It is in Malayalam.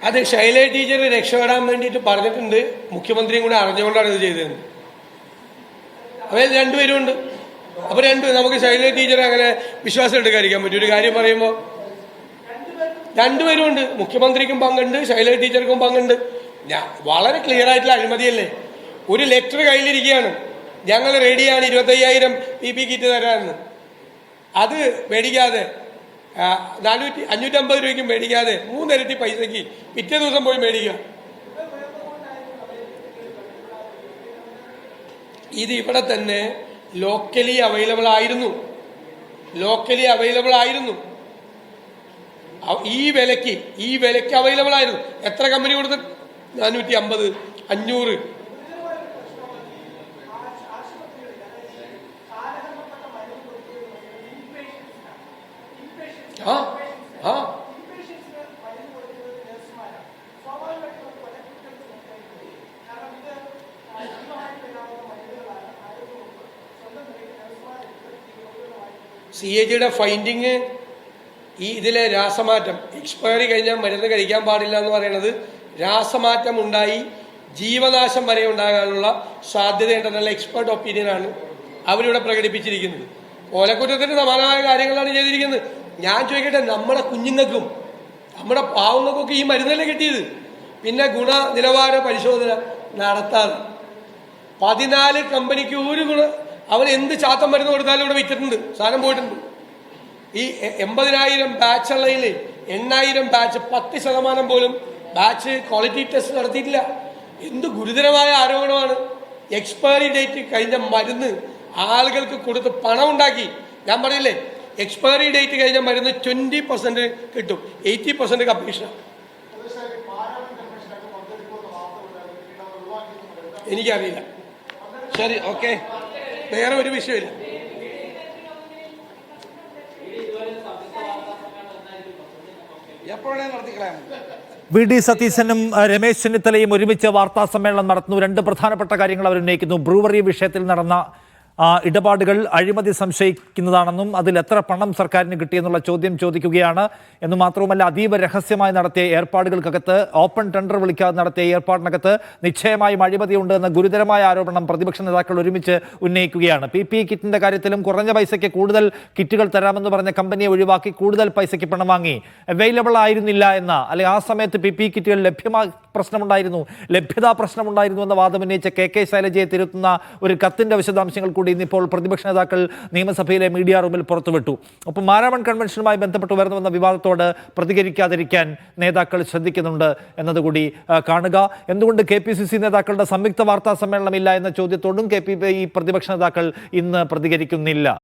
അത് ശൈല ടീച്ചർ രക്ഷപ്പെടാൻ വേണ്ടിയിട്ട് പറഞ്ഞിട്ടുണ്ട്. മുഖ്യമന്ത്രിയും കൂടെ അറിഞ്ഞുകൊണ്ടാണ് ഇത് ചെയ്തത്. അവയിൽ രണ്ടുപേരും ഉണ്ട്. അപ്പോൾ നമുക്ക് ശൈല ടീച്ചറെ അങ്ങനെ വിശ്വാസം എടുക്കാതിരിക്കാൻ പറ്റും. ഒരു കാര്യം പറയുമ്പോൾ രണ്ടുപേരും ഉണ്ട്. മുഖ്യമന്ത്രിക്കും പങ്കുണ്ട്, ശൈല ടീച്ചർക്കും പങ്കുണ്ട്. വളരെ ക്ലിയർ ആയിട്ടുള്ള അഴിമതിയല്ലേ. ഒരു ലെറ്റർ കയ്യിലിരിക്കുകയാണ്, ഞങ്ങൾ റെഡിയാണ് 25,000 PP കിറ്റ് തരാമെന്ന്. അത് മേടിക്കാതെ 550 രൂപയ്ക്കും മേടിക്കാതെ 3 ഇരട്ടി പൈസയ്ക്ക് പിറ്റേ ദിവസം പോയി മേടിക്കുക. ഇത് ഇവിടെ തന്നെ ലോക്കലി അവൈലബിൾ ആയിരുന്നു. ഈ വിലയ്ക്ക് അവൈലബിൾ ആയിരുന്നു. എത്ര കമ്പനി കൊടുത്ത്? 450, 500. CAGയുടെ ഫൈൻഡിങ് ഇതിലെ രാസമാറ്റം, എക്സ്പയറി കഴിഞ്ഞാൽ മരുന്ന് കഴിക്കാൻ പാടില്ല എന്ന് പറയുന്നത് രാസമാറ്റം ഉണ്ടായി ജീവനാശം വരെ ഉണ്ടാകാനുള്ള സാധ്യതയുണ്ടെന്നുള്ള എക്സ്പേർട്ട് ഒപ്പീനിയനാണ് അവരിവിടെ പ്രകടിപ്പിച്ചിരിക്കുന്നത്. ഓലക്കുറ്റത്തിന് സമാനമായ കാര്യങ്ങളാണ് ചെയ്തിരിക്കുന്നത്. ഞാൻ ചോദിക്കട്ടെ, നമ്മുടെ കുഞ്ഞുങ്ങൾക്കും നമ്മുടെ പാവങ്ങൾക്കൊക്കെ ഈ മരുന്നല്ലേ കിട്ടിയത്? പിന്നെ ഗുണനിലവാര പരിശോധന നടത്താതെ 14 കമ്പനിക്ക് ഒരു അവർ എന്ത് ചാത്തം മരുന്ന് കൊടുത്താലും ഇവിടെ വിറ്റിട്ടുണ്ട്, സാധനം പോയിട്ടുണ്ട്. ഈ 80,000 ബാച്ച് ഉള്ളതിൽ 8,000 ബാച്ച് 10% പോലും ബാച്ച് ക്വാളിറ്റി ടെസ്റ്റ് നടത്തിയിട്ടില്ല. എന്ത് ഗുരുതരമായ ആരോപണമാണ്. എക്സ്പയറി ഡേറ്റ് കഴിഞ്ഞ മരുന്ന് ആളുകൾക്ക് കൊടുത്ത് പണം ഉണ്ടാക്കി. ഞാൻ പറയില്ലേ, എക്സ്പയറി ഡേറ്റ് കഴിഞ്ഞ മരുന്ന് 20% കിട്ടും, 80% കമ്മീഷൻ. എനിക്കറിയില്ല. ശരി, ഓക്കെ, വേറെ ഒരു വിഷയമില്ല. VD സതീശനും രമേശ് ചെന്നിത്തലയും ഒരുമിച്ച് വാർത്താ സമ്മേളനം നടത്തുന്നു. 2 പ്രധാനപ്പെട്ട കാര്യങ്ങൾ അവർ ഉന്നയിക്കുന്നു. ബ്രൂവറി വിഷയത്തിൽ നടന്ന ഇടപാടുകൾ അഴിമതി സംശയിക്കുന്നതാണെന്നും അതിൽ എത്ര പണം സർക്കാരിന് കിട്ടിയെന്നുള്ള ചോദ്യം ചോദിക്കുകയാണ് എന്ന് മാത്രവുമല്ല, അതീവ രഹസ്യമായി നടത്തിയ ഏർപ്പാടുകൾക്കകത്ത്, ഓപ്പൺ ടെൻഡർ വിളിക്കാതെ നടത്തിയ ഏർപ്പാടിനകത്ത് നിശ്ചയമായും അഴിമതിയുണ്ട് എന്ന ഗുരുതരമായ ആരോപണം പ്രതിപക്ഷ നേതാക്കൾ ഒരുമിച്ച് ഉന്നയിക്കുകയാണ്. PPE കിറ്റിന്റെ കാര്യത്തിലും കുറഞ്ഞ പൈസയ്ക്ക് കൂടുതൽ കിറ്റുകൾ തരാമെന്ന് പറഞ്ഞ കമ്പനിയെ ഒഴിവാക്കി കൂടുതൽ പൈസയ്ക്ക് പണം വാങ്ങി. അവൈലബിൾ ആയിരുന്നില്ല എന്ന, അല്ലെങ്കിൽ ആ സമയത്ത് PPE കിറ്റുകൾ ലഭ്യതാ പ്രശ്നമുണ്ടായിരുന്നു എന്ന വാദം ഉന്നയിച്ച KK ശൈലജയെ തിരുത്തുന്ന ഒരു കത്തിന്റെ വിശദാംശങ്ങൾ കൂടി ഇന്നിപ്പോൾ പ്രതിപക്ഷ നേതാക്കൾ നിയമസഭയിലെ മീഡിയ റൂമിൽ പുറത്തുവിട്ടു. ഒപ്പം മാരാമൺ കൺവെൻഷനുമായി ബന്ധപ്പെട്ട് ഉയർന്നു വന്ന വിവാദത്തോട് പ്രതികരിക്കാതിരിക്കാൻ നേതാക്കൾ ശ്രദ്ധിക്കുന്നുണ്ട് എന്നതുകൂടി കാണുക. എന്തുകൊണ്ട് KPCC നേതാക്കളുടെ സംയുക്ത വാർത്താ സമ്മേളനമില്ല എന്ന ചോദ്യത്തോടും പ്രതിപക്ഷ നേതാക്കൾ ഇന്ന് പ്രതികരിക്കുന്നില്ല.